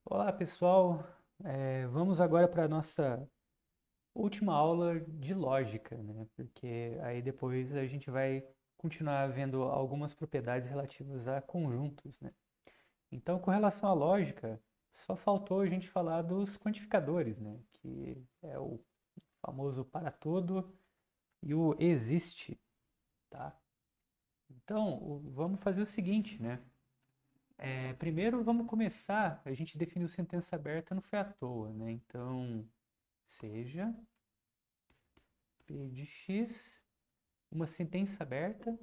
Olá, pessoal. Vamos agora para a nossa última aula de lógica, né? Porque aí depois a gente vai continuar vendo algumas propriedades relativas a conjuntos, né? Então, com relação à lógica, só faltou a gente falar dos quantificadores, né? Que é o famoso para todo e o existe, tá? Então, vamos fazer o seguinte, né? Primeiro vamos começar, a gente definiu sentença aberta não foi à toa, né? Então, seja P de x uma sentença aberta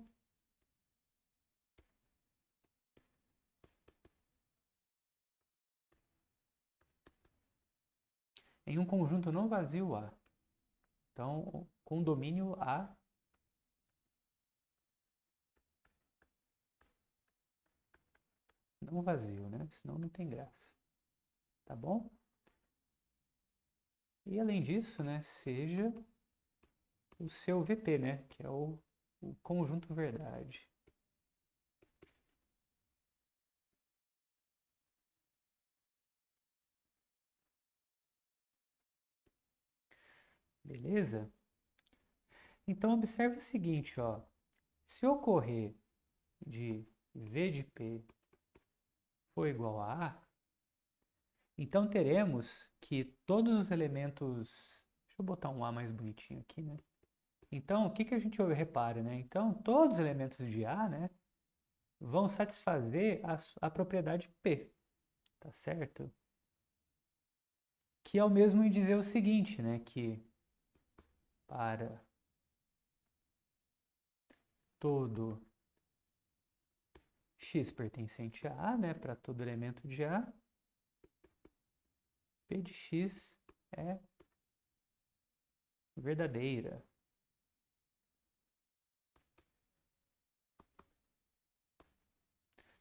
em um conjunto não vazio A. Então, com domínio A não vazio, né? Senão não tem graça. Tá bom? E além disso, né, seja o seu VP, né, que é o conjunto verdade. Beleza? Então observe o seguinte, ó. Se ocorrer de V de P for igual a A, então teremos que todos os elementos. Deixa eu botar um A mais bonitinho aqui, né? Então, o que que a gente repara, né? Então, todos os elementos de A, né, vão satisfazer a propriedade P, tá certo? Que é o mesmo em dizer o seguinte, né, que para todo x pertencente a A, né, para todo elemento de A, P de x é verdadeira,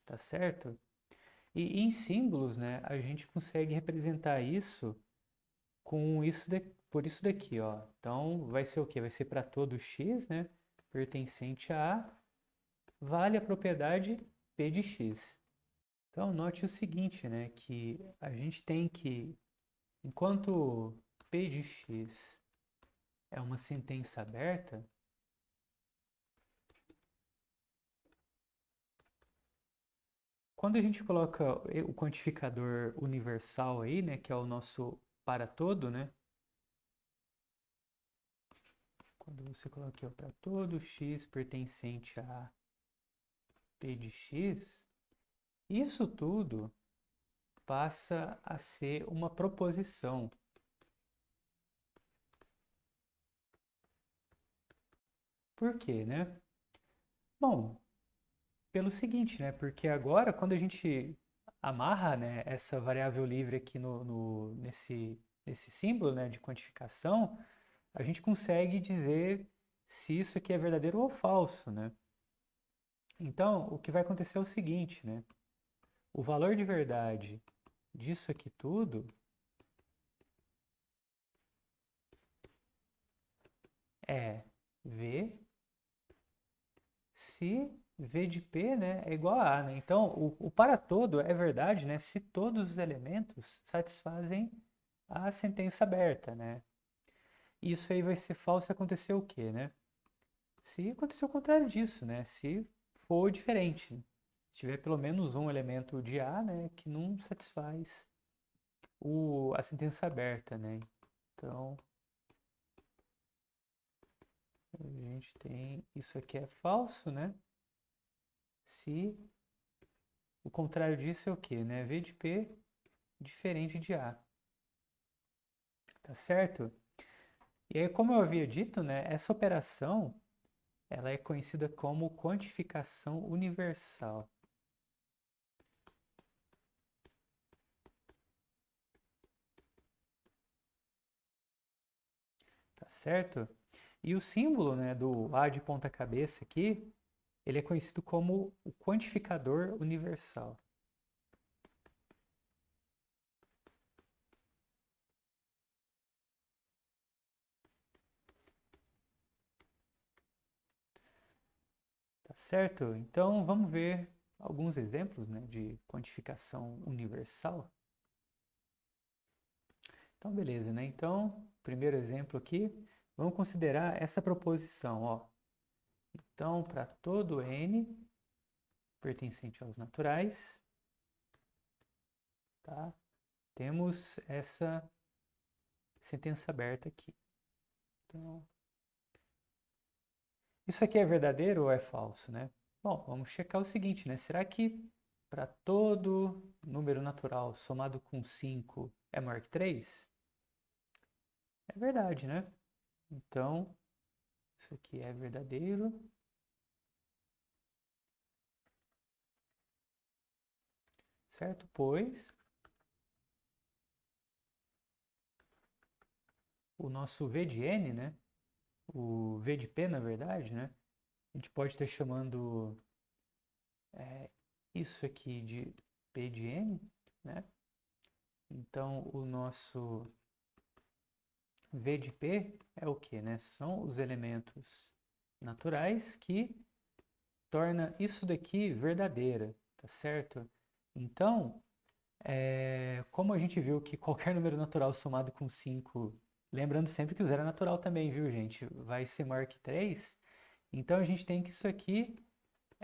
tá certo? E em símbolos, né, a gente consegue representar isso com por isso daqui, ó. Então, vai ser o quê? Vai ser para todo x, né, pertencente a A, vale a propriedade P de x. Então, note o seguinte, né, que a gente tem que, enquanto P de x é uma sentença aberta, quando a gente coloca o quantificador universal aí, né, que é o nosso para todo, né, quando você coloca aqui, ó, para todo x pertencente a P de x, isso tudo passa a ser uma proposição. Por quê, né? Bom, pelo seguinte, né? Porque agora, quando a gente amarra, né, essa variável livre aqui nesse símbolo, né, de quantificação, a gente consegue dizer se isso aqui é verdadeiro ou falso, né? Então, o que vai acontecer é o seguinte, né? O valor de verdade disso aqui tudo é V se V de P, né, é igual a A, né? Então, o para todo é verdade, né, se todos os elementos satisfazem a sentença aberta, né? Isso aí vai ser falso se acontecer o quê, né? Se acontecer o contrário disso, né? Se for diferente. Se tiver pelo menos um elemento de A, né, que não satisfaz a sentença aberta, né? Então, a gente tem isso aqui é falso, né? Se o contrário disso é o quê, né? V de P diferente de A, tá certo? E aí, como eu havia dito, né, essa operação ela é conhecida como quantificação universal, tá certo? E o símbolo, né, do A de ponta cabeça aqui, ele é conhecido como o quantificador universal, tá certo? Então, vamos ver alguns exemplos, né, de quantificação universal. Então, beleza, né? Então, primeiro exemplo aqui, vamos considerar essa proposição, ó. Então, para todo n pertencente aos naturais, tá? Temos essa sentença aberta aqui. Então, isso aqui é verdadeiro ou é falso, né? Bom, vamos checar o seguinte, né? Será que para todo número natural somado com 5 é maior que 3? É verdade, né? Então, isso aqui é verdadeiro. Certo? Pois o nosso V de N, né? O V de P, na verdade, né? A gente pode estar chamando isso aqui de P de N, né? Então, o nosso V de P é o que, né? São os elementos naturais que torna isso daqui verdadeira, tá certo? Então, como a gente viu que qualquer número natural somado com 5, lembrando sempre que o zero é natural também, viu, gente? Vai ser maior que 3. Então, a gente tem que isso aqui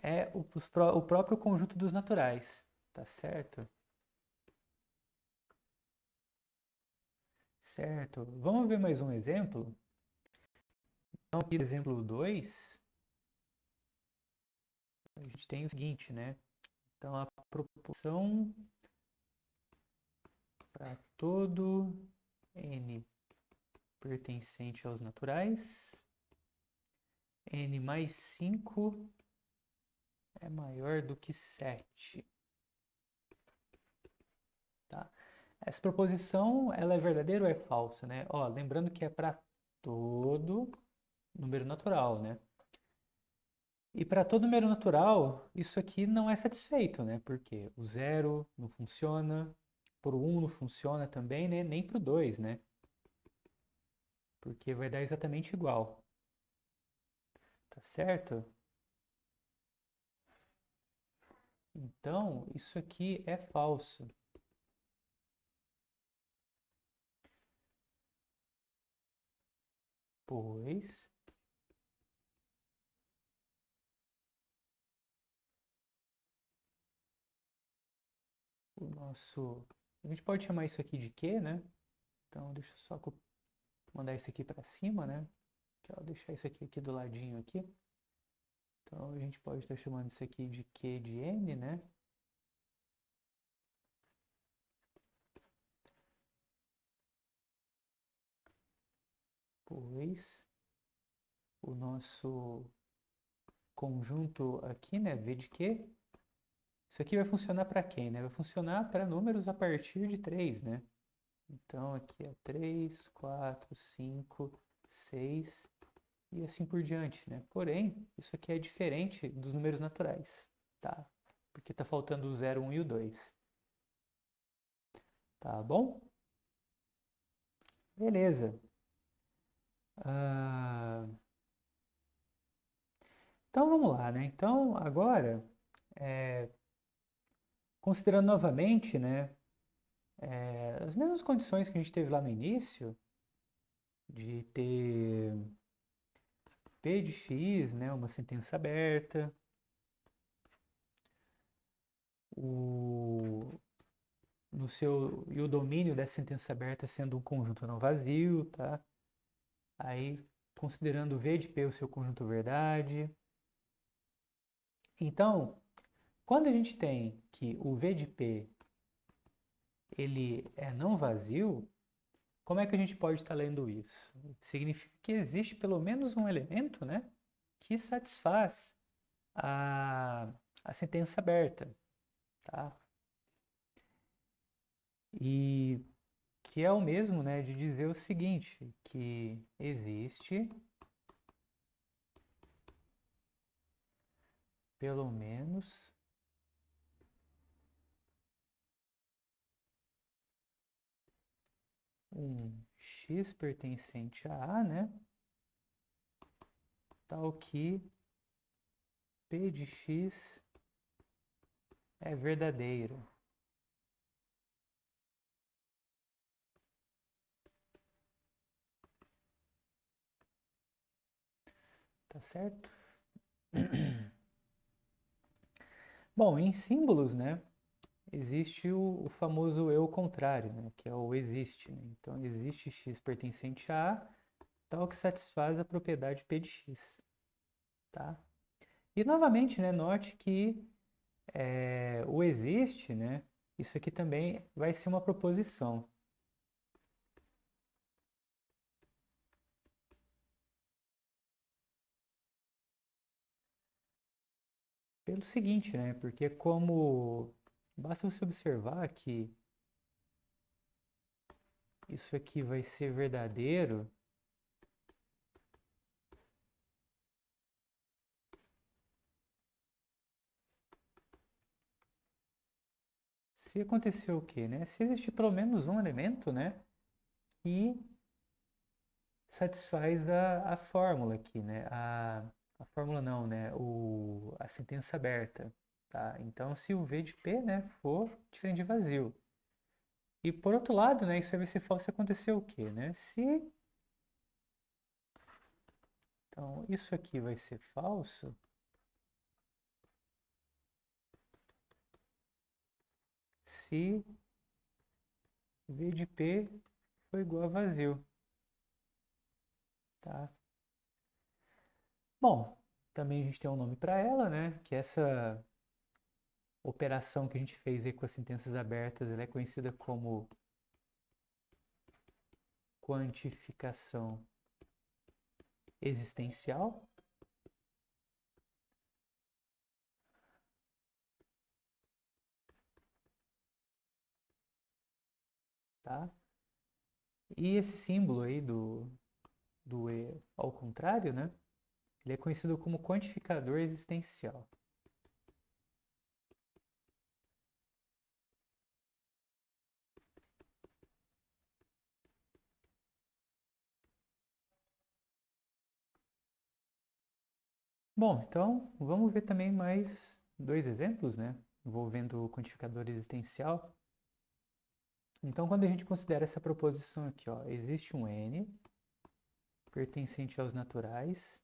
é o próprio conjunto dos naturais, tá certo? Certo. Vamos ver mais um exemplo? Então, aqui, exemplo 2, a gente tem o seguinte, né? Então, a proporção para todo n pertencente aos naturais, n mais 5 é maior do que 7. Tá? Essa proposição, ela é verdadeira ou é falsa, né? Ó, lembrando que é para todo número natural, né? E para todo número natural, isso aqui não é satisfeito, né? Porque o zero não funciona, por 1 não funciona também, né? Nem para o 2, né? Porque vai dar exatamente igual. Tá certo? Então, isso aqui é falso. Pois o nosso... A gente pode chamar isso aqui de Q, né? Então, deixa eu só mandar isso aqui para cima, né? Vou deixar isso aqui do ladinho aqui. Então, a gente pode estar chamando isso aqui de Q de N, né? Pois o nosso conjunto aqui, né? V de Q. Isso aqui vai funcionar para quem, né? Vai funcionar para números a partir de 3, né? Então, aqui é 3, 4, 5, 6 e assim por diante, né? Porém, isso aqui é diferente dos números naturais, tá? Porque tá faltando o 0, 1 e o 2. Tá bom? Beleza. Ah, então vamos lá, né? Então agora, considerando novamente, né, as mesmas condições que a gente teve lá no início, de ter P de x, né, uma sentença aberta, o, e o domínio dessa sentença aberta sendo um conjunto não vazio, tá? Aí, considerando V de P o seu conjunto verdade. Então, quando a gente tem que o V de P ele é não vazio, como é que a gente pode estar lendo isso? Significa que existe pelo menos um elemento, né, que satisfaz a, a sentença aberta, tá? E que é o mesmo, né, de dizer o seguinte, que existe pelo menos um x pertencente a A, né, tal que P de x é verdadeiro. tá certo? Bom, em símbolos, né, existe o famoso eu contrário, né, que é o existe, né? Então, existe x pertencente a A, tal que satisfaz a propriedade P de x, tá? E, novamente, né, note que o existe, né, isso aqui também vai ser uma proposição. Pelo seguinte, né, porque como basta você observar que isso aqui vai ser verdadeiro, se acontecer o quê, né? Se existir pelo menos um elemento, né, que satisfaz a fórmula aqui, né? A fórmula não, né? A sentença aberta, tá? Então, se o V de P, né, for diferente de vazio. E por outro lado, né, isso aí vai ser falso se acontecer o quê, né? Então, isso aqui vai ser falso se V de P for igual a vazio, tá? Bom, também a gente tem um nome para ela, né? Que essa operação que a gente fez aí com as sentenças abertas, ela é conhecida como quantificação existencial, tá? E esse símbolo aí do E ao contrário, né? Ele é conhecido como quantificador existencial. Bom, então vamos ver também mais dois exemplos, né? Envolvendo o quantificador existencial. Então, quando a gente considera essa proposição aqui, ó, existe um N pertencente aos naturais,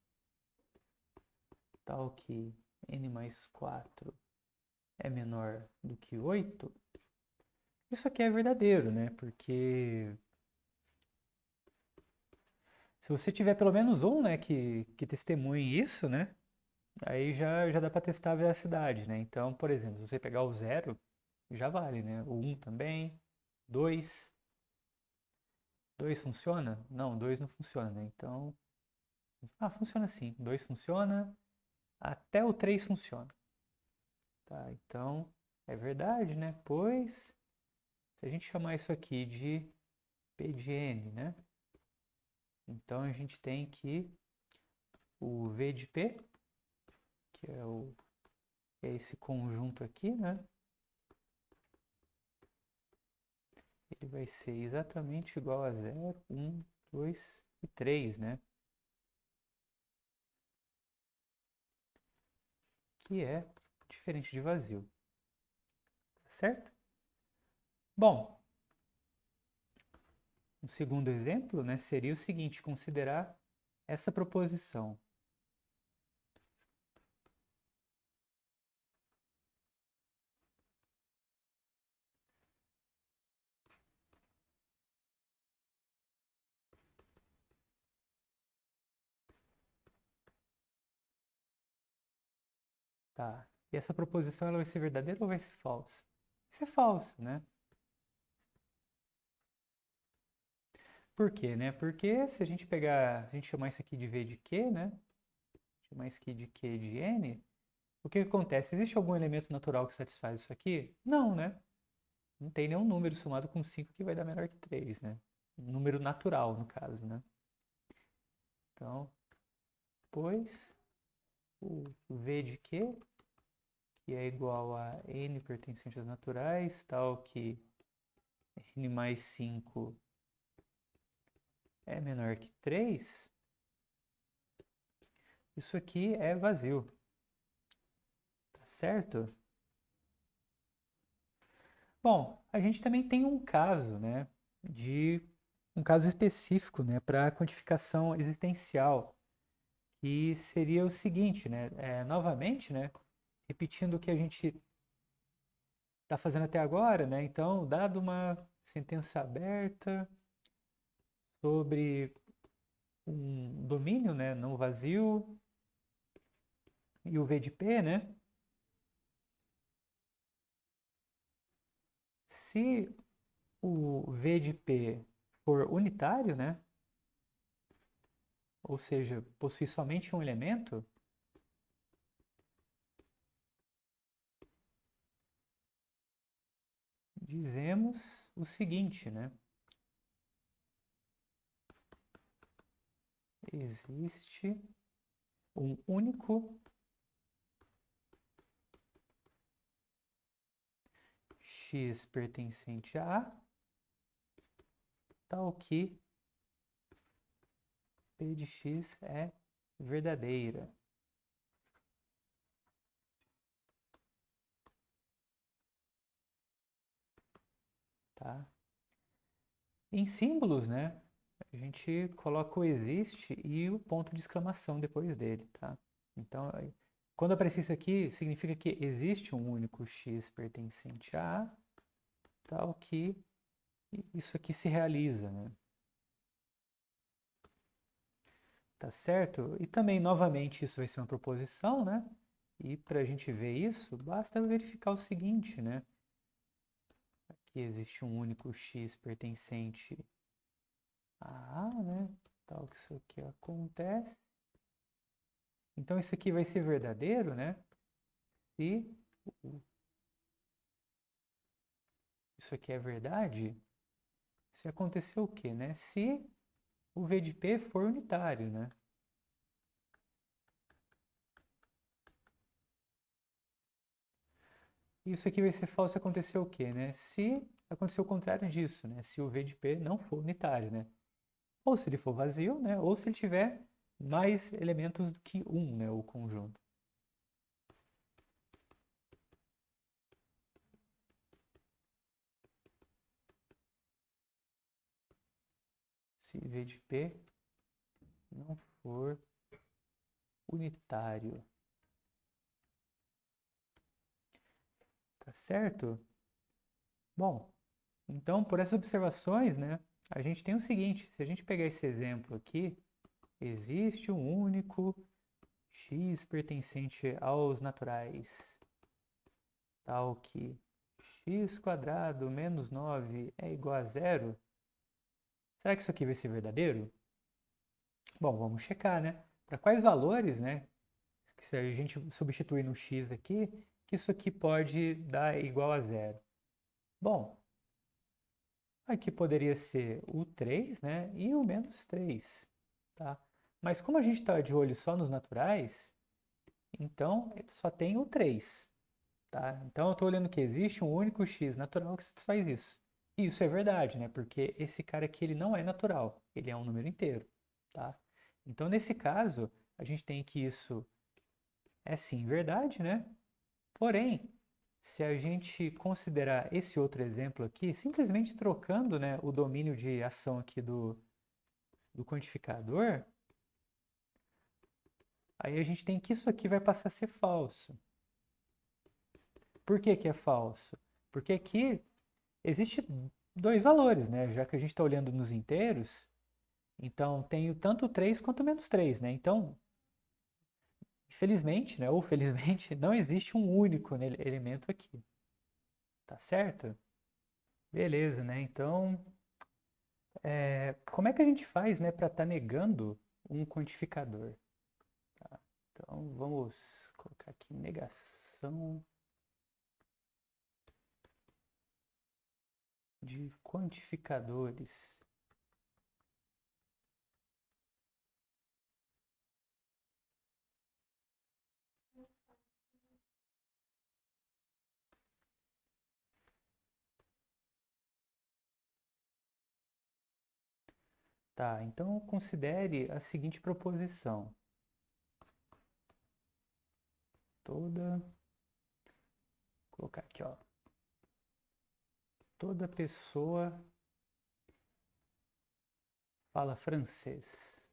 tal que N mais 4 é menor do que 8, isso aqui é verdadeiro, né? Porque se você tiver pelo menos um, né, que testemunhe isso, né? Aí já dá para testar a veracidade, né? Então, por exemplo, se você pegar o zero, já vale, né? O 1 também, 2. 2 funciona? Não, 2 não funciona, né? Então, funciona sim. 2 funciona, até o 3 funciona. Tá? Então, é verdade, né? Pois, se a gente chamar isso aqui de P de N, né? Então, a gente tem que o V de P, que é esse conjunto aqui, né? Ele vai ser exatamente igual a 0, 1, 2 e 3, né? Que é diferente de vazio. Tá certo? Bom, um segundo exemplo, né, seria o seguinte, considerar essa proposição. Tá? E essa proposição ela vai ser verdadeira ou vai ser falsa? Vai ser falsa, né? Por quê, né? Porque se a gente pegar, a gente chamar isso aqui de V de Q, né? Chamar isso aqui de Q de N, o que acontece? Existe algum elemento natural que satisfaz isso aqui? Não, né? Não tem nenhum número somado com 5 que vai dar menor que 3, né? Um número natural, no caso, né? Então, pois o V de Q, que é igual a N pertencente aos naturais, tal que N mais 5 é menor que 3, isso aqui é vazio, tá certo? Bom, a gente também tem um caso, né, de um caso específico, né, para quantificação existencial, E seria o seguinte, né? Novamente, né? Repetindo o que a gente está fazendo até agora, né? Então, dado uma sentença aberta sobre um domínio, né, não vazio, e o V de P, né? Se o V de P for unitário, né? Ou seja, possui somente um elemento, dizemos o seguinte, né? Existe um único x pertencente a A, tal que P de x é verdadeira. Tá? Em símbolos, né? A gente coloca o existe e o ponto de exclamação depois dele, tá? Então, quando aparecer isso aqui, significa que existe um único x pertencente a A, tal que isso aqui se realiza, né? Tá certo? E também, novamente, isso vai ser uma proposição, né? E para a gente ver isso, basta verificar o seguinte, né? Aqui existe um único x pertencente a A, né? Tal que isso aqui acontece. Então, isso aqui vai ser verdadeiro, né? Se isso aqui é verdade, se acontecer o quê, né? Se o V de P for unitário, né? Isso aqui vai ser falso se acontecer o quê, né? Se acontecer o contrário disso, né? Se o V de P não for unitário, né? Ou se ele for vazio, né? Ou se ele tiver mais elementos do que um, né? O conjunto. Se V de P não for unitário. Tá certo? Bom, então por essas observações, né? A gente tem o seguinte, se a gente pegar esse exemplo aqui, existe um único x pertencente aos naturais, tal que x quadrado menos 9 é igual a zero. Será que isso aqui vai ser verdadeiro? Bom, vamos checar, né? Para quais valores, né? Que se a gente substituir no x aqui, que isso aqui pode dar igual a zero. Bom, aqui poderia ser o 3, né? E o menos 3, tá? Mas como a gente está de olho só nos naturais, então só tem o 3. Tá? Então eu estou olhando que existe um único x natural que satisfaz isso. E isso é verdade, né? Porque esse cara aqui ele não é natural, ele é um número inteiro. Tá? Então nesse caso, a gente tem que isso é sim verdade, né? Porém, se a gente considerar esse outro exemplo aqui, simplesmente trocando, né, o domínio de ação aqui do quantificador, aí a gente tem que isso aqui vai passar a ser falso. Por que que é falso? Porque aqui existe dois valores, né? Já que a gente está olhando nos inteiros, então tenho tanto 3 quanto menos 3, né? Então, infelizmente, né, ou felizmente, não existe um único elemento aqui. Tá certo? Beleza, né? Então, como é que a gente faz, né, para estar negando um quantificador? Tá? Então, vamos colocar aqui negação de quantificadores. Tá, então considere a seguinte proposição. Vou colocar aqui, ó. Toda pessoa fala francês.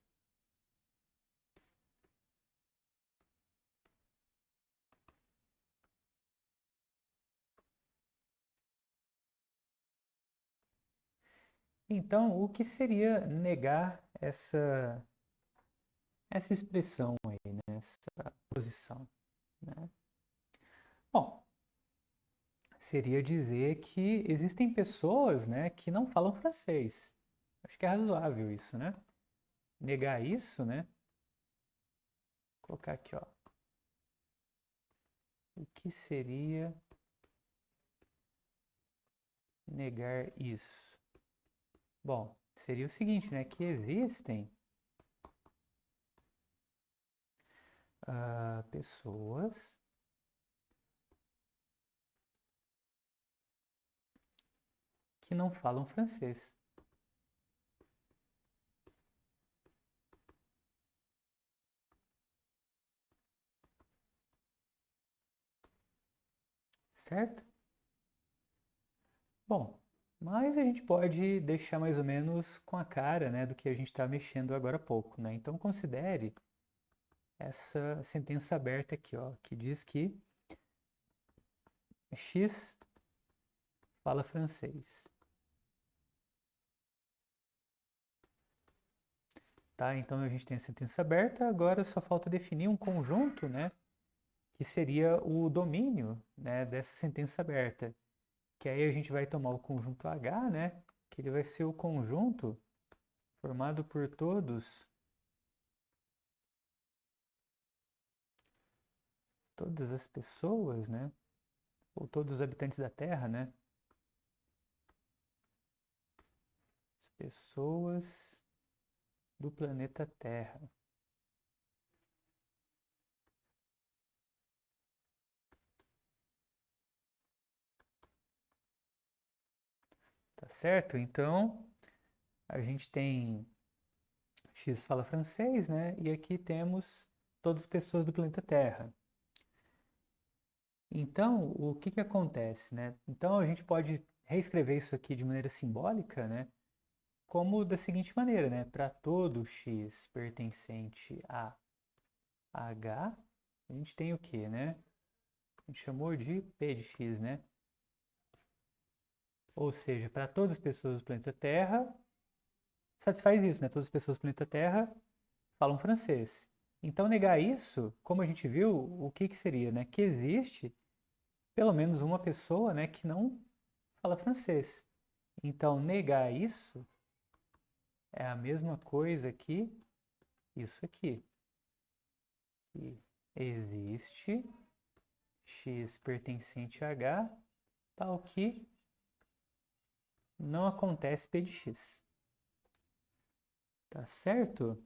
Então, o que seria negar essa expressão aí, né? Essa posição, né? Bom, seria dizer que existem pessoas, né, que não falam francês. Acho que é razoável isso, né? Negar isso, né? Vou colocar aqui, ó. O que seria negar isso? Bom, seria o seguinte, né? Que existem pessoas que não falam francês. Certo? Bom, mas a gente pode deixar mais ou menos com a cara, né, do que a gente está mexendo agora há pouco, né? Então considere essa sentença aberta aqui, ó, que diz que X fala francês, tá? Então a gente tem a sentença aberta, agora só falta definir um conjunto, né, que seria o domínio, né, dessa sentença aberta, que aí a gente vai tomar o conjunto H, né, que ele vai ser o conjunto formado por todas as pessoas, né, ou todos os habitantes da Terra, né, as pessoas do planeta Terra. Tá certo? Então, a gente tem X fala francês, né? E aqui temos todas as pessoas do planeta Terra. Então, o que que acontece, né? Então, a gente pode reescrever isso aqui de maneira simbólica, né? Como da seguinte maneira, né? Para todo X pertencente a H, a gente tem o quê, né? A gente chamou de P de X, né? Ou seja, para todas as pessoas do planeta Terra, satisfaz isso, né? Todas as pessoas do planeta Terra falam francês. Então, negar isso, como a gente viu, o que que seria, né? Que existe pelo menos uma pessoa, né, que não fala francês. Então, negar isso é a mesma coisa que isso aqui. Que existe X pertencente a H, tal que não acontece P de X. Tá certo?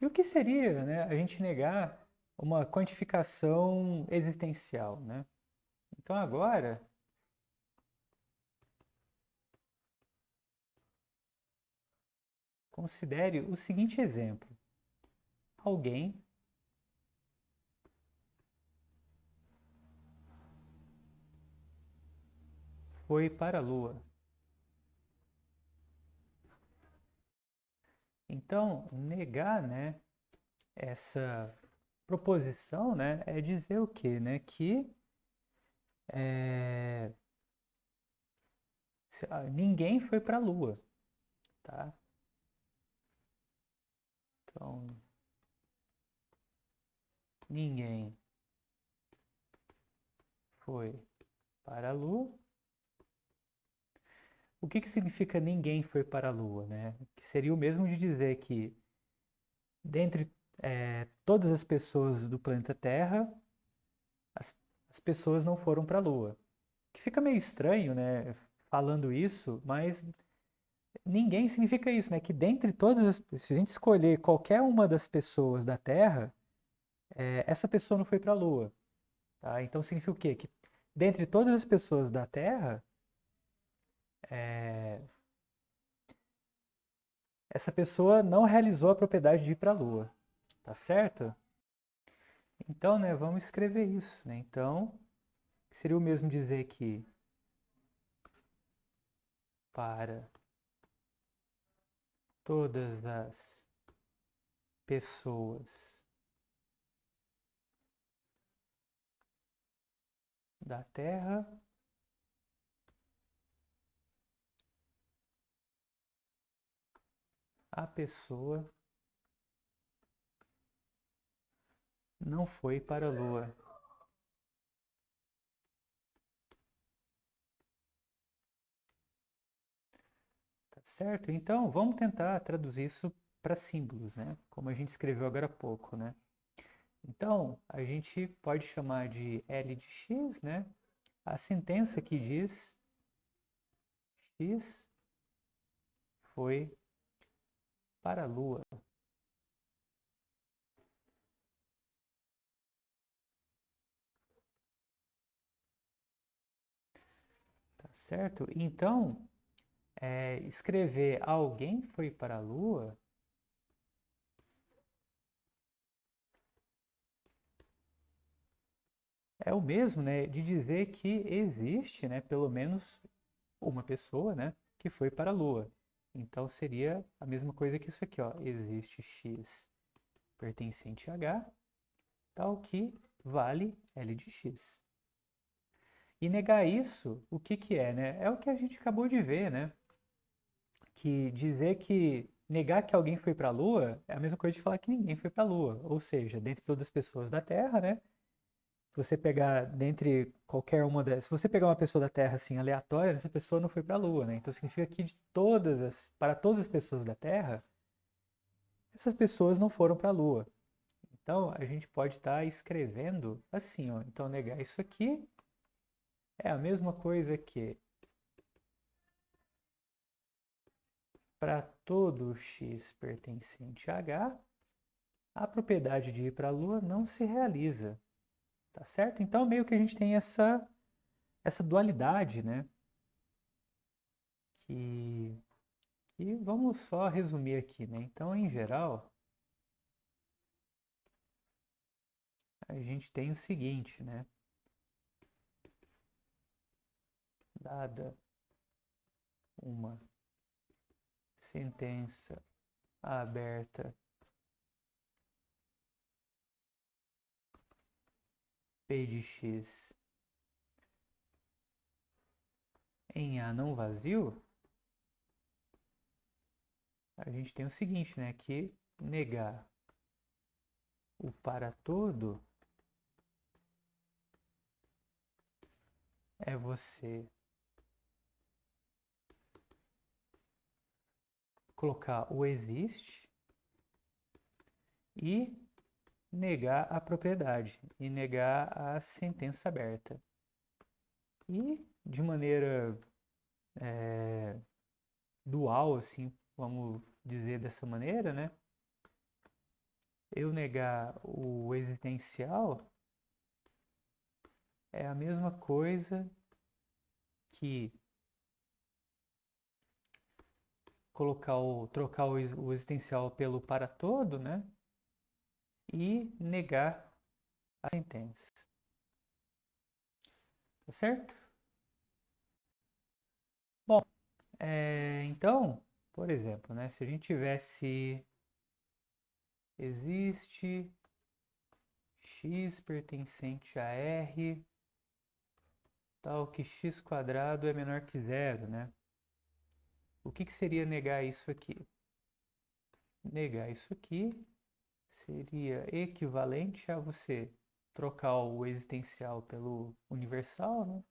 E o que seria, né, a gente negar uma quantificação existencial, né? Então agora, considere o seguinte exemplo. Alguém foi para a Lua. Então, negar, né, essa proposição, né, é dizer o quê, né? Que é, ninguém foi para a Lua, tá? Então, ninguém foi para a Lua. O que que significa ninguém foi para a Lua, né? Que seria o mesmo de dizer que dentre todas as pessoas do planeta Terra, as, as pessoas não foram para a Lua. Que fica meio estranho, né? Falando isso, mas ninguém significa isso, né? Que dentre todas as, se a gente escolher qualquer uma das pessoas da Terra, essa pessoa não foi para a Lua, tá? Então significa o quê? Que dentre todas as pessoas da Terra, é, essa pessoa não realizou a propriedade de ir para a Lua, tá certo? Então, né, vamos escrever isso, né? Então, seria o mesmo dizer que para todas as pessoas da Terra, a pessoa não foi para a Lua. Tá certo? Então, vamos tentar traduzir isso para símbolos, né? Como a gente escreveu agora há pouco, né? Então, a gente pode chamar de L de x, né? A sentença que diz x foi para a Lua. Tá certo? Então, escrever alguém foi para a Lua é o mesmo, né, de dizer que existe, né, pelo menos uma pessoa, né, que foi para a Lua. Então seria a mesma coisa que isso aqui, ó. Existe x pertencente a h, tal que vale L de x. E negar isso, o que que é, né? É o que a gente acabou de ver, né? Que dizer que negar que alguém foi para a Lua é a mesma coisa de falar que ninguém foi para a Lua. Ou seja, dentre todas as pessoas da Terra, né? Se você pegar dentre qualquer uma das, se você pegar uma pessoa da Terra assim aleatória, essa pessoa não foi para a Lua, né? Então significa que para todas as pessoas da Terra, essas pessoas não foram para a Lua. Então a gente pode estar escrevendo assim, ó. Então negar isso aqui é a mesma coisa que para todo x pertencente a h, a propriedade de ir para a Lua não se realiza, tá certo? Então meio que a gente tem essa dualidade, né? Que E vamos só resumir aqui, né? Então, em geral, a gente tem o seguinte, né? Dada uma sentença aberta P de x em A não vazio, a gente tem o seguinte, né? Que negar o para todo é você colocar o existe e negar a propriedade e negar a sentença aberta. E de maneira dual, assim, vamos dizer dessa maneira, né? Eu negar o existencial é a mesma coisa que trocar o existencial pelo para todo, né? E negar a sentença. Tá certo? Bom, então, por exemplo, né? Se a gente tivesse existe x pertencente a R, tal que x quadrado é menor que zero, né? O que que seria negar isso aqui? Negar isso aqui seria equivalente a você trocar o existencial pelo universal, né?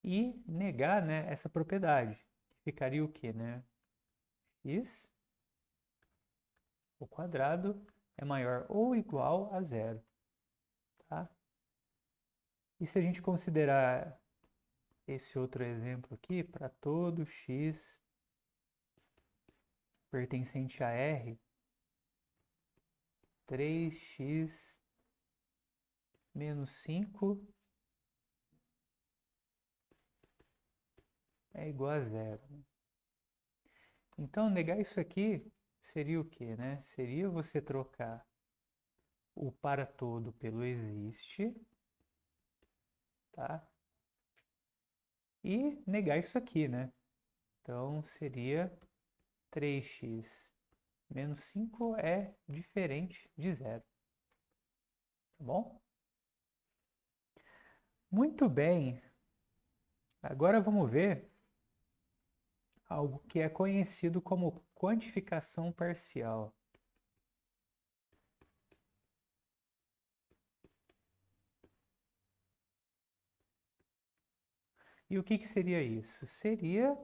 E negar, né, essa propriedade. Ficaria o quê, né? X ao quadrado é maior ou igual a zero, tá? E se a gente considerar esse outro exemplo aqui, para todo x pertencente a R, 3x menos 5 é igual a zero. Então, negar isso aqui seria o quê, né? Seria você trocar o para todo pelo existe, tá? E negar isso aqui, né? Então, seria 3x menos 5 é diferente de zero, tá bom? Muito bem. Agora vamos ver algo que é conhecido como quantificação parcial. E o que seria isso? Seria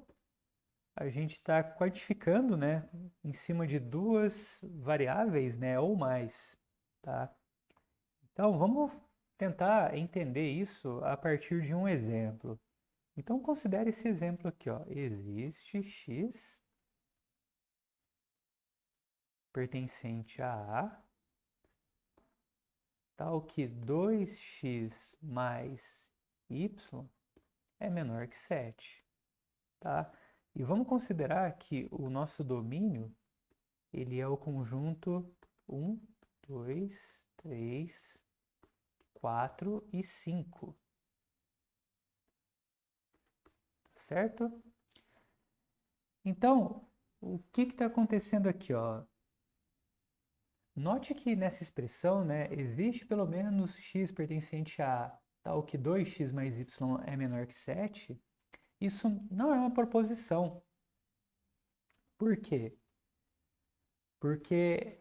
a gente estar quantificando, né, em cima de duas variáveis, né, ou mais, tá? Então, vamos tentar entender isso a partir de um exemplo. Então, considere esse exemplo aqui, ó. Existe x pertencente a A, tal que 2x mais y é menor que 7, tá? E vamos considerar que o nosso domínio, ele é o conjunto 1, 2, 3, 4 e 5, certo? Então, o que está acontecendo aqui, ó? Note que nessa expressão, né, existe pelo menos x pertencente a tal que 2x mais y é menor que 7. Isso não é uma proposição. Por quê? Porque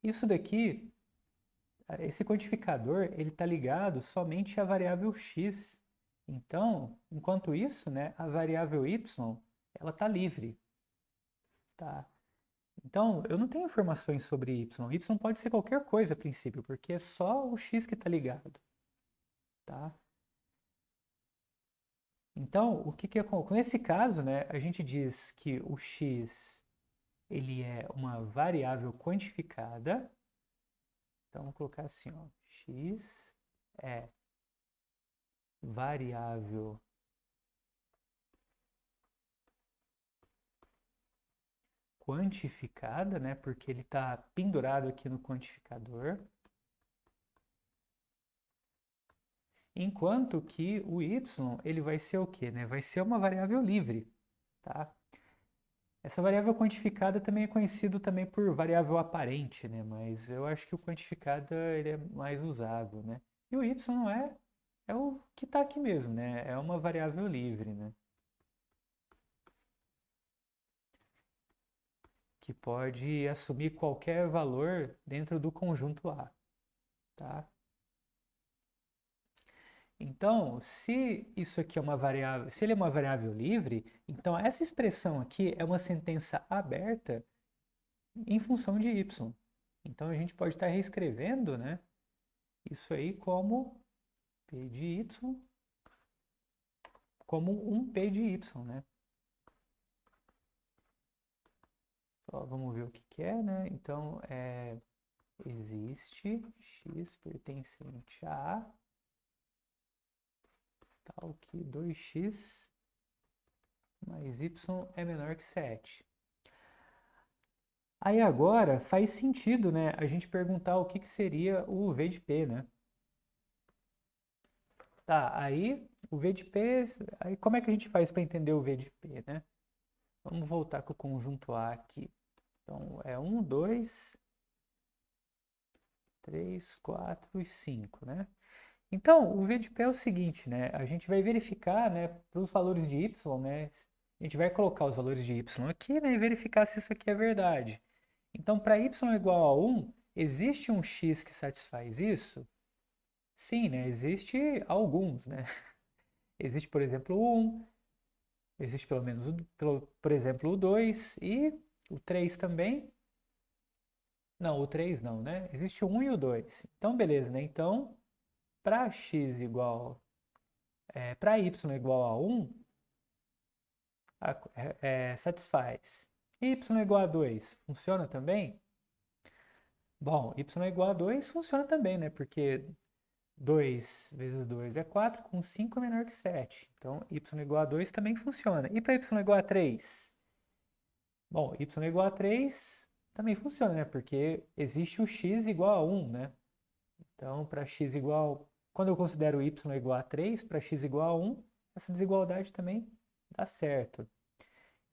isso daqui, esse quantificador, ele está ligado somente à variável x. Então, enquanto isso, né, a variável y, ela está livre, tá? Então, eu não tenho informações sobre y. Y pode ser qualquer coisa a princípio, porque é só o x que está ligado, tá? Então, o que que acontece? Nesse caso, né, a gente diz que o x ele é uma variável quantificada. Então, vou colocar assim, ó, x é variável quantificada, né, porque ele está pendurado aqui no quantificador. Enquanto que o y, ele vai ser o quê, né? Vai ser uma variável livre, tá? Essa variável quantificada também é conhecido também por variável aparente, né? Mas eu acho que o quantificada ele é mais usável, né? E o y é o que está aqui mesmo, né? É uma variável livre, né? Que pode assumir qualquer valor dentro do conjunto A, tá? Então, se isso aqui é uma variável, se ele é uma variável livre, então essa expressão aqui é uma sentença aberta em função de y. Então a gente pode estar reescrevendo, né, isso aí como p de y, como um p de y, né? Só vamos ver o que que é, né? Então, existe x pertencente a A, tal que 2x mais y é menor que 7. Aí agora faz sentido, né, a gente perguntar o que que seria o V de P, né? Tá, aí o V de P, aí como é que a gente faz para entender o V de P, né? Vamos voltar com o conjunto A aqui. Então é 1, 2, 3, 4 e 5, né? Então, o V de P é o seguinte, né? A gente vai verificar, né, para os valores de y, né? A gente vai colocar os valores de y aqui, né, e verificar se isso aqui é verdade. Então, para y igual a 1, existe um x que satisfaz isso? Sim, né? Existe alguns, né? Existe, por exemplo, o 1, existe pelo menos, por exemplo, o 2 e o 3 também. Não, o 3 não, né? Existe o 1 e o 2. Então, beleza, né? Então, para x igual, para y igual a 1, satisfaz. Y igual a 2, funciona também? Bom, y igual a 2 funciona também, né? Porque 2 vezes 2 é 4, com 5 é menor que 7. Então, y igual a 2 também funciona. E para y igual a 3? Bom, y igual a 3 também funciona, né? Porque existe o x igual a 1, né? Então, para x igual... Quando eu considero y igual a 3, para x igual a 1, essa desigualdade também dá certo.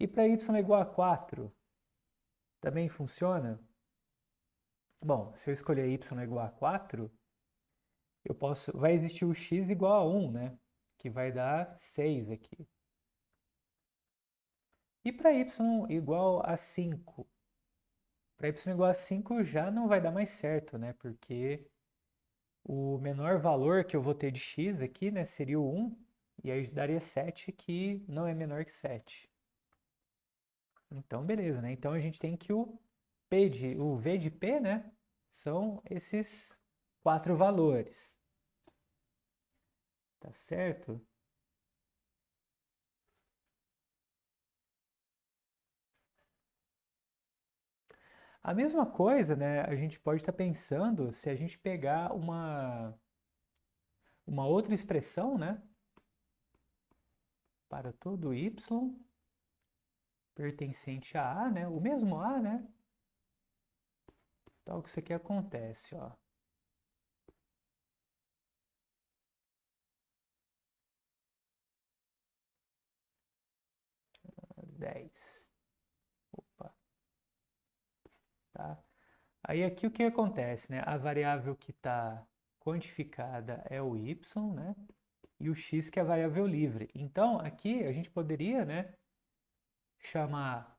E para y igual a 4, também funciona? Bom, se eu escolher y igual a 4, vai existir o x igual a 1, né? Que vai dar 6 aqui. E para y igual a 5? Para y igual a 5 já não vai dar mais certo, né? Porque o menor valor que eu vou ter de x aqui, né, seria o 1, e aí daria 7, que não é menor que 7. Então, beleza, né? Então a gente tem que o v de p, né, são esses 4 valores. Tá certo? A mesma coisa, né, a gente pode estar pensando se a gente pegar uma outra expressão, né, para todo y pertencente a A, né, o mesmo A, né? Então, o que isso aqui acontece, ó. 10. Opa, tá? Aí aqui o que acontece, né? A variável que está quantificada é o y, né? E o x que é a variável livre. Então, aqui a gente poderia, né, chamar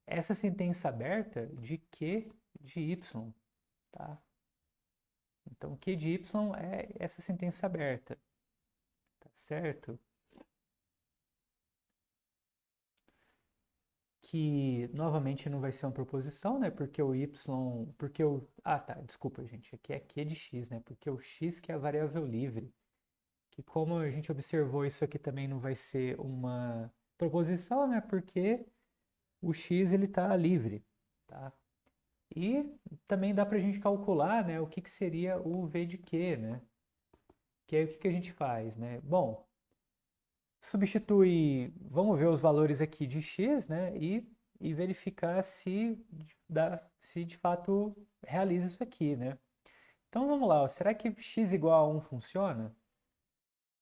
essa sentença aberta de Q de y, tá? Então, Q de y é essa sentença aberta, tá certo? Que novamente não vai ser uma proposição, né? Porque o y, tá, desculpa, gente, aqui é Q de x, né? Porque o x que é a variável livre, que como a gente observou, isso aqui também não vai ser uma proposição, né? Porque o x ele está livre, tá? E também dá para a gente calcular, né, o que, que seria o v de q, né? Que aí o que, que a gente faz, né? Bom, substitui, vamos ver os valores aqui de x, né? E verificar se de fato realiza isso aqui, né? Então vamos lá, ó, será que x igual a 1 funciona?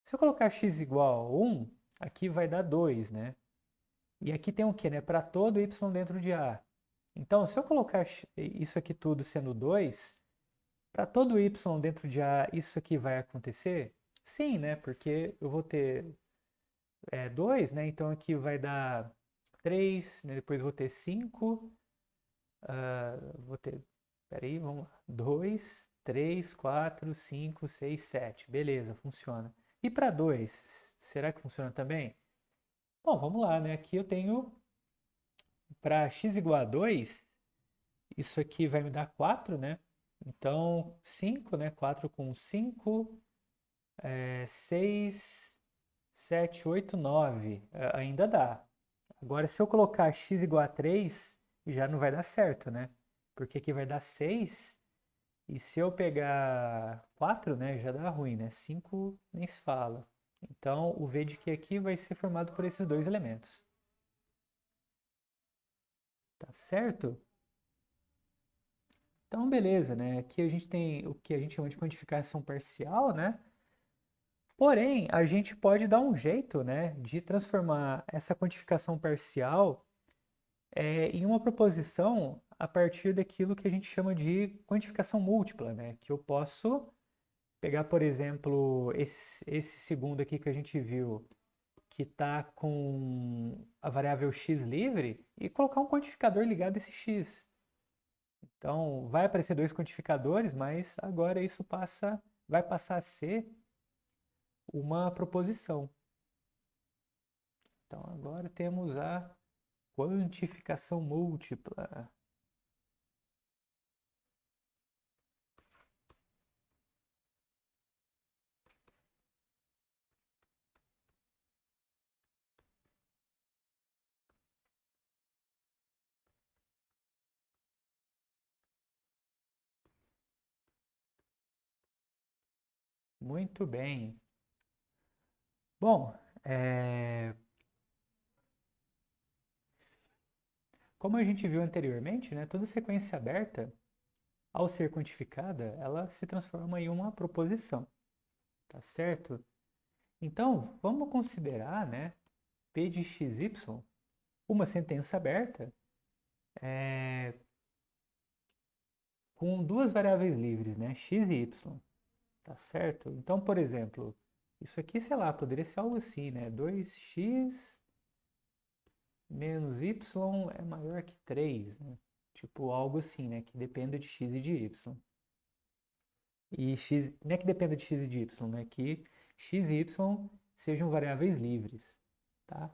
Se eu colocar x igual a 1, aqui vai dar 2, né? E aqui tem o quê, né? Para todo y dentro de A. Então, se eu colocar isso aqui tudo sendo 2, para todo y dentro de A, isso aqui vai acontecer? Sim, né? Porque eu vou ter 2, né? Então aqui vai dar 3, né? Depois vou ter 5, vou ter, peraí, vamos lá, 2, 3, 4, 5, 6, 7. Beleza, funciona. E para 2, será que funciona também? Bom, vamos lá, né? Aqui eu tenho, para x igual a 2, isso aqui vai me dar 4, né? Então, 5, né? 4 com 5, 6, 7, 8, 9. Ainda dá. Agora, se eu colocar x igual a 3, já não vai dar certo, né? Porque aqui vai dar 6, e se eu pegar 4, né, já dá ruim, né? 5 nem se fala. Então, o v de q aqui vai ser formado por esses dois elementos. Tá certo? Então, beleza, né? Aqui a gente tem o que a gente chama de quantificação parcial, né? Porém, a gente pode dar um jeito, né, de transformar essa quantificação parcial em uma proposição a partir daquilo que a gente chama de quantificação múltipla, né? Que eu posso pegar, por exemplo, esse segundo aqui que a gente viu, que está com a variável x livre, e colocar um quantificador ligado a esse x. Então, vai aparecer dois quantificadores, mas agora isso vai passar a ser uma proposição. Então, agora temos a quantificação múltipla. Muito bem. Bom, como a gente viu anteriormente, né, toda sequência aberta, ao ser quantificada, ela se transforma em uma proposição, tá certo? Então, vamos considerar, né, P de xy uma sentença aberta com duas variáveis livres, né, x e y, tá certo? Então, por exemplo, isso aqui, sei lá, poderia ser algo assim, né, 2x menos y é maior que 3, né? Tipo algo assim, né? Que dependa de x e de y. E x, não é que dependa de x e de y, né? Que x e y sejam variáveis livres, tá?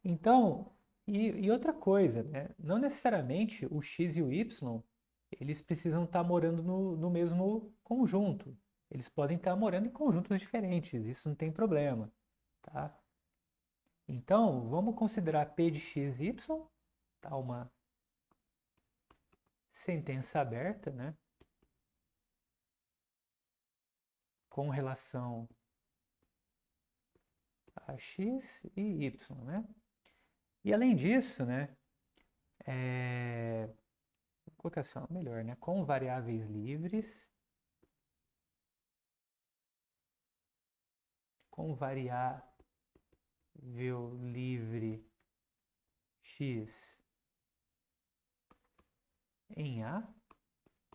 Então, e outra coisa, né? Não necessariamente o x e o y, eles precisam estar morando no mesmo conjunto. Eles podem estar morando em conjuntos diferentes, isso não tem problema, tá? Então, vamos considerar P de x e y, tá? Uma sentença aberta, né? Com relação a x e y, né? E além disso, né? Vou colocar assim, ó, melhor, né? Com variáveis livres, com variável livre x em A,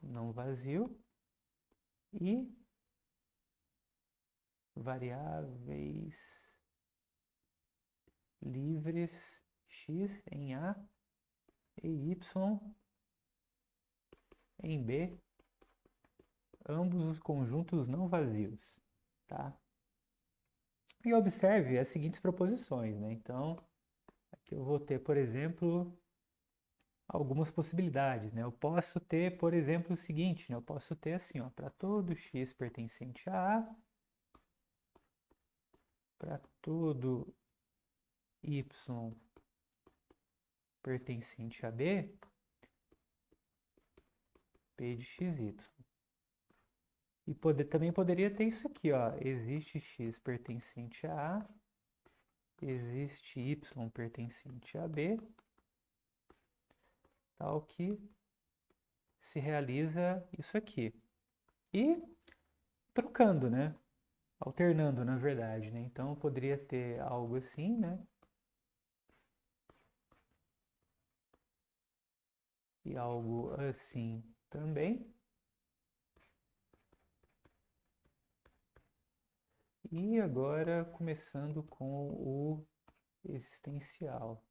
não vazio, e variáveis livres x em A e y em B, ambos os conjuntos não vazios, tá? E observe as seguintes proposições, né? Então, aqui eu vou ter, por exemplo, algumas possibilidades, né? Eu posso ter, por exemplo, o seguinte, né? Eu posso ter assim, ó, para todo x pertencente a A, para todo y pertencente a B, P de xy. E também poderia ter isso aqui, ó. Existe x pertencente a A, existe y pertencente a B, tal que se realiza isso aqui. E trocando, né? Alternando, na verdade, né? Então, poderia ter algo assim, né? E algo assim também. E agora, começando com o existencial.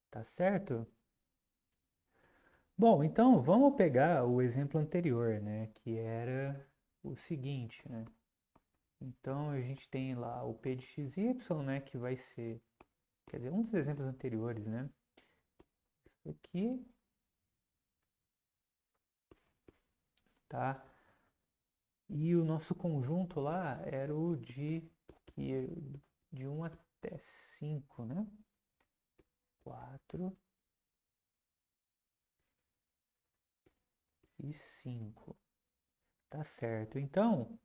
Tá certo? Bom, então vamos pegar o exemplo anterior, né? Que era o seguinte, né? Então a gente tem lá o P de xy, né? Que vai ser, quer dizer, um dos exemplos anteriores, né? Isso aqui, tá? E o nosso conjunto lá era o de 1 até 5, né? 4 e 5. Tá certo. Então,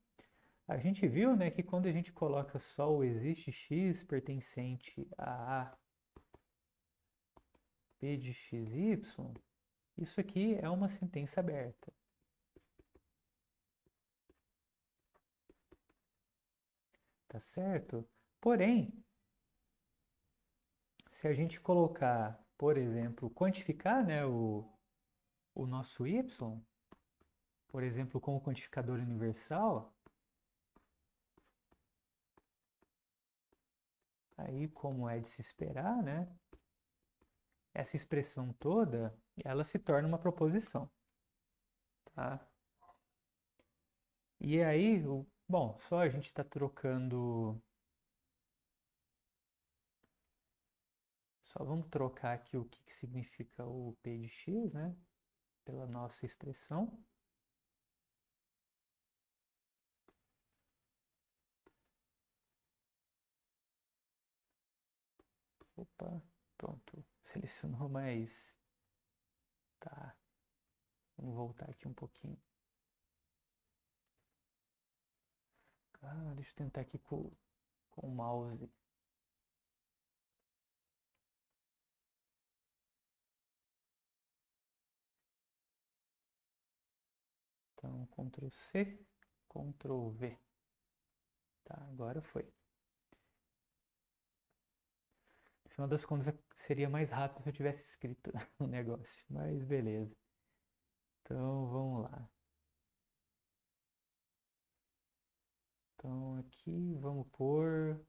a gente viu, né, que quando a gente coloca só o existe x pertencente a P de xy, isso aqui é uma sentença aberta. Tá certo? Porém, se a gente colocar, por exemplo, quantificar, né, o nosso y, por exemplo, com o quantificador universal, aí como é de se esperar, né, essa expressão toda, ela se torna uma proposição, tá? E aí, bom, só a gente está trocando, só vamos trocar aqui o que significa o P de x, né, pela nossa expressão. Opa, pronto, selecionou, mas tá. Vamos voltar aqui um pouquinho. Ah, deixa eu tentar aqui com o mouse. Então, Ctrl C, Ctrl V. Tá, agora foi. No final das contas, seria mais rápido se eu tivesse escrito o negócio, mas beleza. Então, vamos lá. Então aqui vamos pôr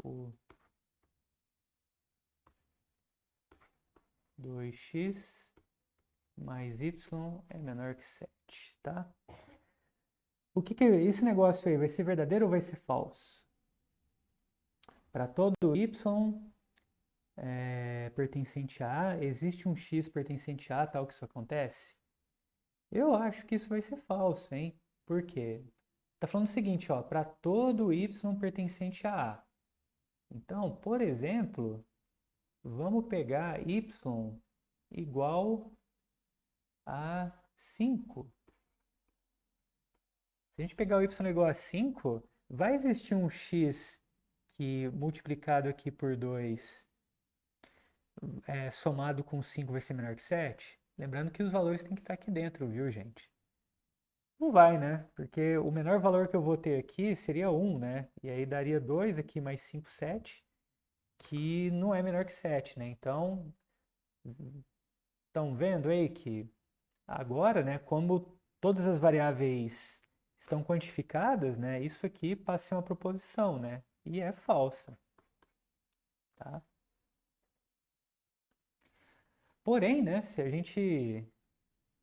o 2x mais y é menor que 7, tá? O que é esse negócio aí? Vai ser verdadeiro ou vai ser falso? Para todo y pertencente a A, existe um x pertencente a A, tal que isso acontece? Eu acho que isso vai ser falso, hein? Por quê? Tá falando o seguinte, ó, para todo y pertencente a A. Então, por exemplo, vamos pegar y igual a 5. Se a gente pegar o y igual a 5, vai existir um x que multiplicado aqui por 2 somado com 5 vai ser menor que 7? Lembrando que os valores têm que estar aqui dentro, viu, gente? Não vai, né? Porque o menor valor que eu vou ter aqui seria 1, né? E aí daria 2 aqui mais 5, 7, que não é menor que 7, né? Então, estão vendo aí que agora, né, como todas as variáveis estão quantificadas, né, isso aqui passa a ser uma proposição, né? E é falsa, tá? Porém, né, se a gente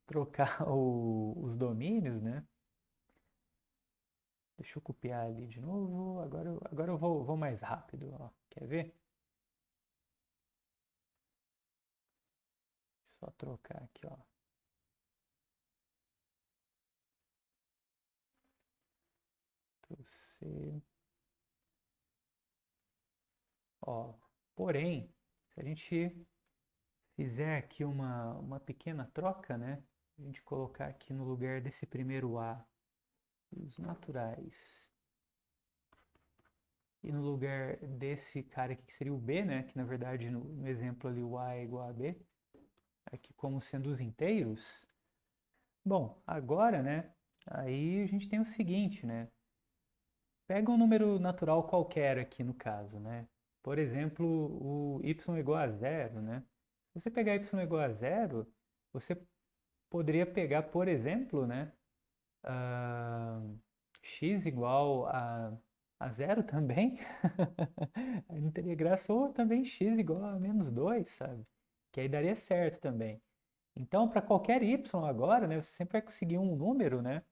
trocar os domínios, né? Deixa eu copiar ali de novo. Agora eu vou mais rápido, ó. Quer ver? Só trocar aqui, ó. C. Ó, porém, se a gente fizer aqui uma pequena troca, né? A gente colocar aqui no lugar desse primeiro A os naturais e no lugar desse cara aqui que seria o B, né? Que na verdade no exemplo ali o A é igual a B, aqui como sendo os inteiros. Bom, agora, né? Aí a gente tem o seguinte, né? Pega um número natural qualquer aqui no caso, né? Por exemplo, o y igual a zero, né? Se você pegar y igual a zero, você poderia pegar, por exemplo, né? X igual a zero também. Aí não teria graça. Ou também x igual a menos 2, sabe? Que aí daria certo também. Então, para qualquer y agora, né? Você sempre vai conseguir um número, né?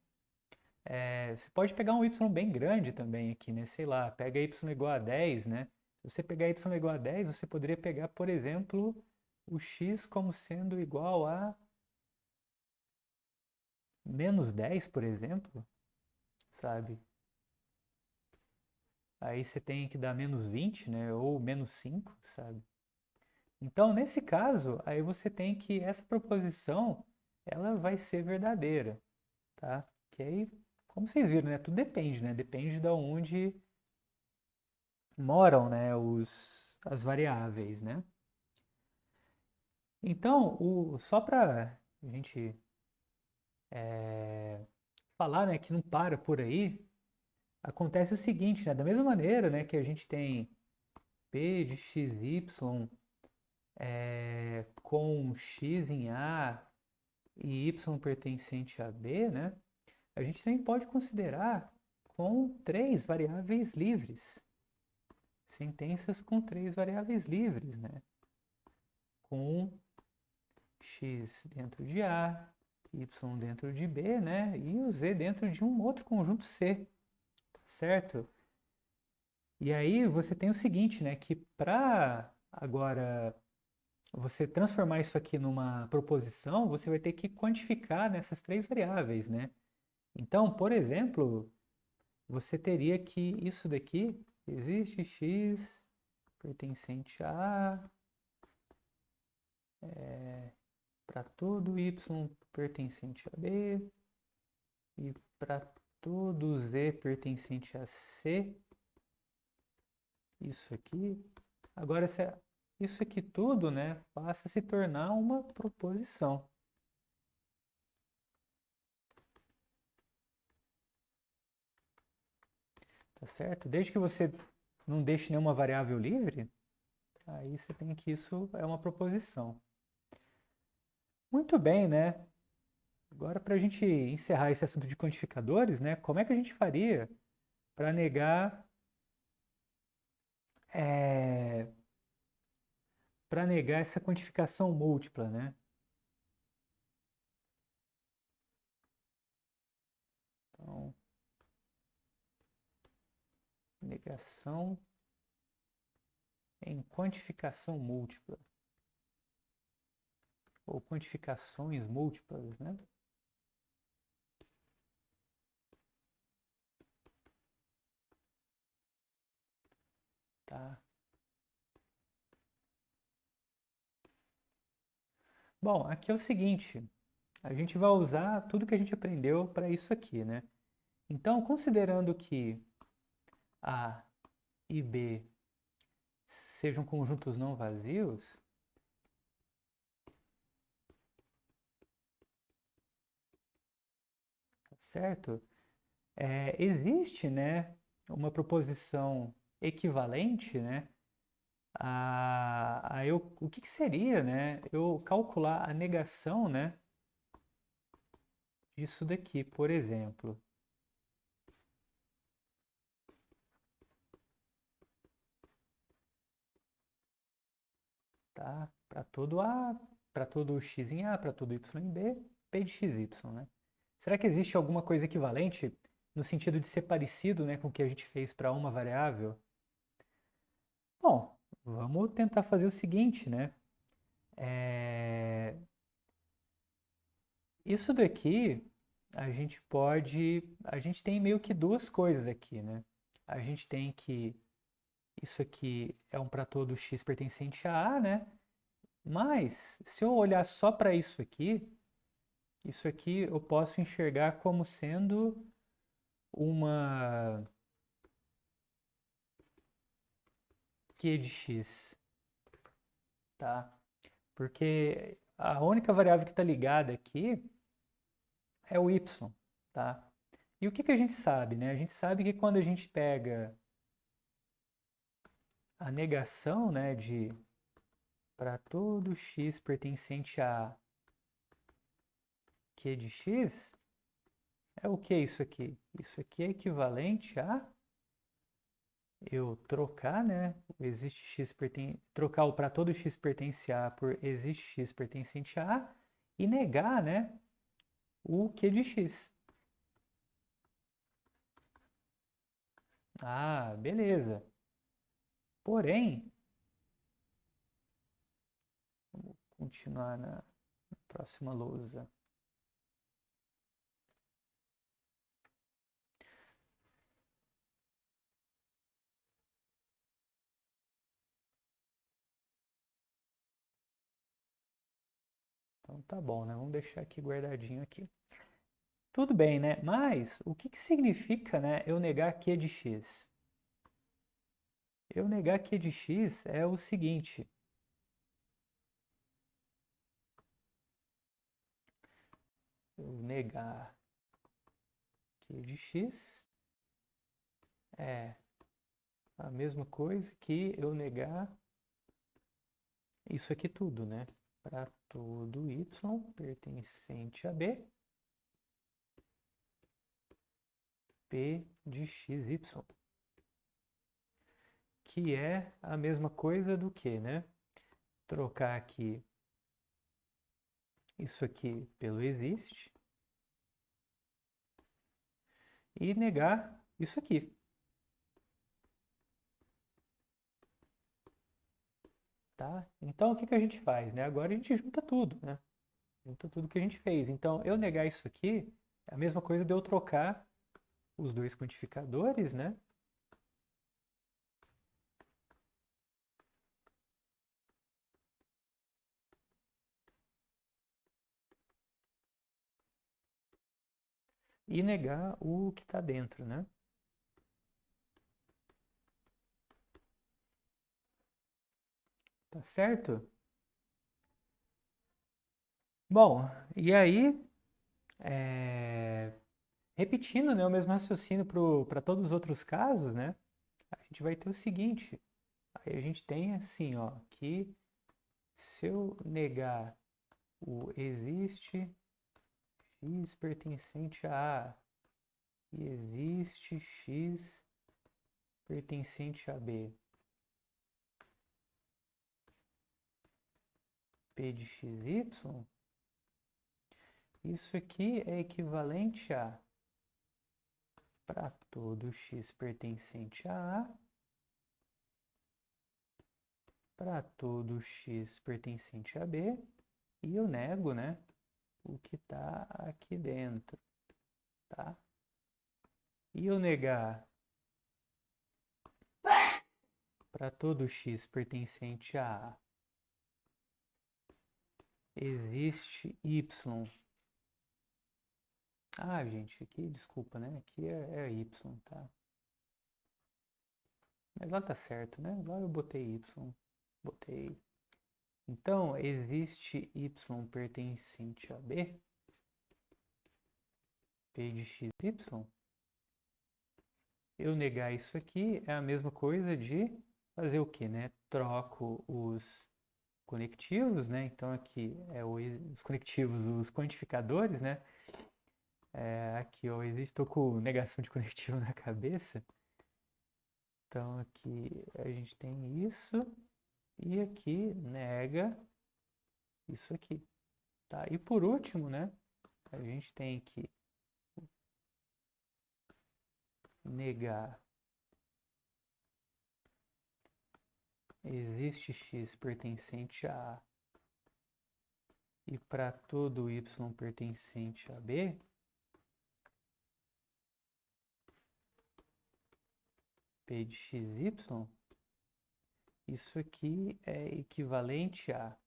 Você pode pegar um y bem grande também aqui, né? Sei lá, pega y igual a 10, né? Se você pegar y igual a 10, você poderia pegar, por exemplo, o x como sendo igual a menos 10, por exemplo, sabe? Aí você tem que dar menos 20, né? Ou menos 5, sabe? Então, nesse caso, aí você tem que essa proposição, ela vai ser verdadeira, tá? Que aí, como vocês viram, né? Tudo depende, né? Depende de onde moram, né? As variáveis, né? Então, só para a gente falar, né? Que não para por aí, acontece o seguinte, né? Da mesma maneira, né? Que a gente tem p de xy com x em A e y pertencente a B, né? A gente também pode considerar com três variáveis livres. Sentenças com três variáveis livres, né? Com x dentro de A, y dentro de B, né? E o z dentro de um outro conjunto C, tá certo? E aí você tem o seguinte, né? Que para agora você transformar isso aqui numa proposição, você vai ter que quantificar nessas três variáveis, né? Então, por exemplo, você teria que isso daqui, existe x pertencente a para todo y pertencente a B e para todo z pertencente a C, isso aqui. Agora, isso aqui tudo, né, passa a se tornar uma proposição. Tá certo? Desde que você não deixe nenhuma variável livre, aí você tem que isso é uma proposição. Muito bem, né? Agora, para a gente encerrar esse assunto de quantificadores, né, como é que a gente faria para é, negar essa quantificação múltipla, né? Então, negação em quantificação múltipla, ou quantificações múltiplas, né? Tá. Bom, aqui é o seguinte, a gente vai usar tudo que a gente aprendeu para isso aqui, né? Então, considerando que A e B sejam conjuntos não vazios, tá certo? Existe, né, uma proposição equivalente, né, o que que seria, né, eu calcular a negação, né, disso daqui, por exemplo, tá? Para todo A, para todo x em A, para todo y em B, P de xy, né? Será que existe alguma coisa equivalente no sentido de ser parecido, né, com o que a gente fez para uma variável? Bom, vamos tentar fazer o seguinte, né? É, Isso daqui a gente tem meio que duas coisas aqui, né? A gente tem que isso aqui é um para todo x pertencente a A, né? Mas se eu olhar só para isso aqui eu posso enxergar como sendo uma q de x, tá? Porque a única variável que está ligada aqui é o y, tá? E o que que a gente sabe, né? A gente sabe que quando a gente pega a negação, né, de para todo x pertencente a q de x, é o que isso aqui? Isso aqui é equivalente a eu trocar, né, o existe x trocar o para todo x pertence a por existe x pertencente a e negar, né, o q de x. Ah, beleza. Porém, vamos continuar na próxima lousa. Então tá bom, né? Vamos deixar aqui guardadinho aqui. Tudo bem, né? Mas o que que significa, né, eu negar q de x? Eu negar q de x é o seguinte. Eu negar q de x é a mesma coisa que eu negar isso aqui tudo, né? Para todo y pertencente a b, p de xy, que é a mesma coisa do que, né? Trocar aqui isso aqui pelo existe e negar isso aqui. Tá? Então, o que que a gente faz, né? Agora a gente junta tudo, né? Junta tudo que a gente fez. Então, eu negar isso aqui é a mesma coisa de eu trocar os dois quantificadores, né? E negar o que está dentro, né? Tá certo? Bom, e aí, repetindo, né, o mesmo raciocínio para todos os outros casos, né? A gente vai ter o seguinte. Aí a gente tem assim, ó, que se eu negar o existe x pertencente a A e existe x pertencente a B. P de xy, isso aqui é equivalente a, para todo x pertencente a A, para todo x pertencente a B, e eu nego, né, o que está aqui dentro, tá? E eu negar para todo x pertencente a A, existe y. Ah, gente, aqui, desculpa, né? Aqui é y, tá? Mas lá tá certo, né? Lá eu botei y. Botei. Então, existe y pertencente a B, P de xy. Eu negar isso aqui é a mesma coisa de fazer o quê, né? Troco os conectivos, né? Então, aqui é os conectivos, os quantificadores, né? Aqui, ó, estou com negação de conectivo na cabeça. Então, aqui a gente tem isso. E aqui nega isso aqui, tá? E por último, né, a gente tem que negar existe x pertencente a A e para todo y pertencente a B, P de xy, isso aqui é equivalente a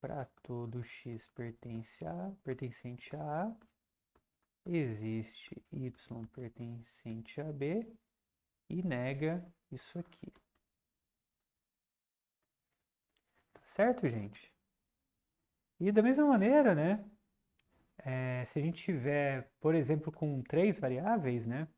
para todo x pertencente a A, existe y pertencente a B e nega isso aqui. Tá certo, gente? E da mesma maneira, né? Se a gente tiver, por exemplo, com 3 variáveis, né?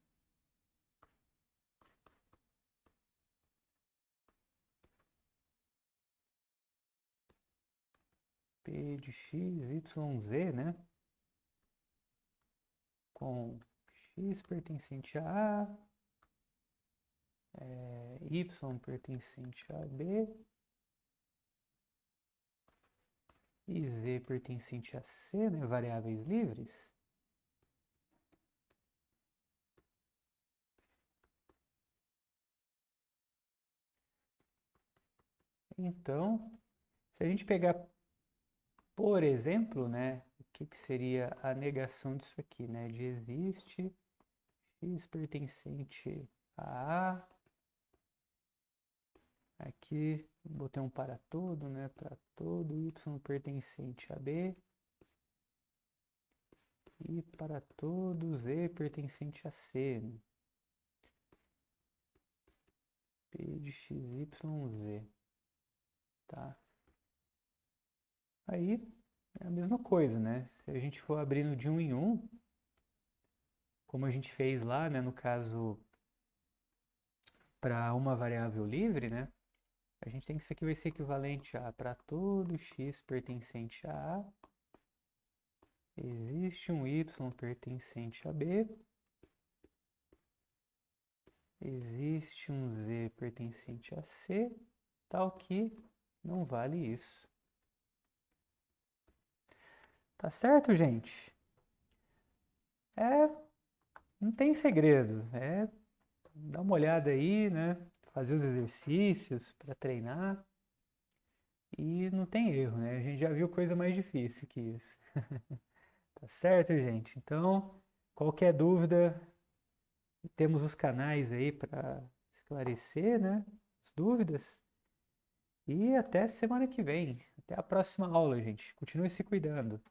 P de x, y, z, né? Com x pertencente a A, y pertencente a B e z pertencente a C, né? Variáveis livres. Então, se a gente pegar, por exemplo, né? O que seria a negação disso aqui, né? De existe x pertencente a A. Aqui botei um para todo, né? Para todo y pertencente a B. E para todo z pertencente a C. Né? P de xy, z. Tá? Aí é a mesma coisa, né? Se a gente for abrindo de um em um, como a gente fez lá, né? No caso, para uma variável livre, né? A gente tem que isso aqui vai ser equivalente a para todo x pertencente a A, existe um y pertencente a B, existe um z pertencente a C, tal que não vale isso. Tá certo, gente? Não tem segredo, dar uma olhada aí, né? Fazer os exercícios para treinar e não tem erro, né? A gente já viu coisa mais difícil que isso. Tá certo, gente? Então, qualquer dúvida, temos os canais aí para esclarecer, né? As dúvidas. E até semana que vem. Até a próxima aula, gente. Continue se cuidando.